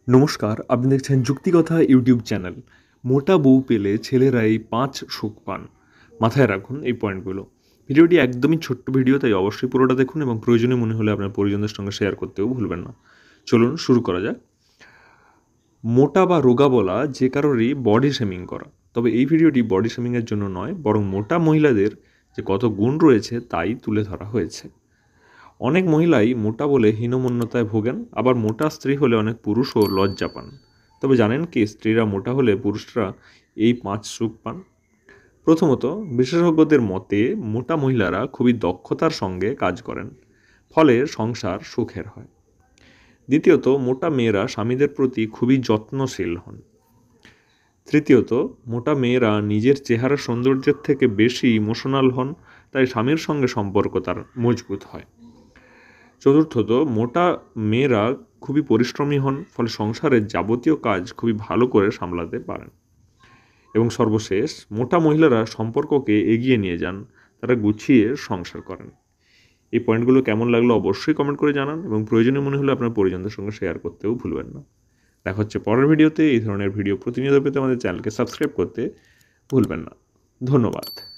নমস্কার, আপনি দেখছেন যুক্তিকথা ইউটিউব চ্যানেল। মোটা বউ পেলে ছেলেরাই ৫ সুখ পান। মাথায় রাখুন এই পয়েন্টগুলো। ভিডিওটি একদমই ছোট্ট ভিডিও, তাই অবশ্যই পুরোটা দেখুন এবং প্রয়োজনীয় মনে হলে আপনার পরিজনদের সঙ্গে শেয়ার করতেও ভুলবেন না। চলুন শুরু করা যাক। মোটা বা রোগা বলা যে কারোরই বডি শেমিং করা। তবে এই ভিডিওটি বডি শেমিংয়ের জন্য নয়, বরং মোটা মহিলাদের যে কত গুণ রয়েছে তাই তুলে ধরা হয়েছে। অনেক মহিলাই মোটা বলে হীনমন্যতায় ভোগেন, আবার মোটা স্ত্রী হলে অনেক পুরুষও লজ্জা পান। তবে জানেন কি, স্ত্রীরা মোটা হলে পুরুষরা এই ৫ সুখ পান? প্রথমত, বিশেষজ্ঞদের মতে মোটা মহিলারা খুবই দক্ষতার সঙ্গে কাজ করেন, ফলে সংসার সুখের হয়। দ্বিতীয়ত, মোটা মেয়েরা স্বামীদের প্রতি খুবই যত্নশীল হন। তৃতীয়ত, মোটা মেয়েরা নিজের চেহারার সৌন্দর্যের থেকে বেশি ইমোশনাল হন, তাই স্বামীর সঙ্গে সম্পর্ক তার মজবুত হয়। চতুর্থত, মোটা মেয়েরা খুবই পরিশ্রমী হন, ফলে সংসারের যাবতীয় কাজ খুবই ভালো করে সামলাতে পারেন। এবং সর্বশেষ, মোটা মহিলারা সম্পর্ককে এগিয়ে নিয়ে যান, তারা গুছিয়ে সংসার করেন। এই পয়েন্টগুলো কেমন লাগলো অবশ্যই কমেন্ট করে জানান এবং প্রয়োজনীয় মনে হলে আপনার পরিজনদের সঙ্গে শেয়ার করতেও ভুলবেন না। দেখা হচ্ছে পরের ভিডিওতে। এই ধরনের ভিডিও প্রতিনিয়ত পেতে আমাদের চ্যানেলকে সাবস্ক্রাইব করতে ভুলবেন না। ধন্যবাদ।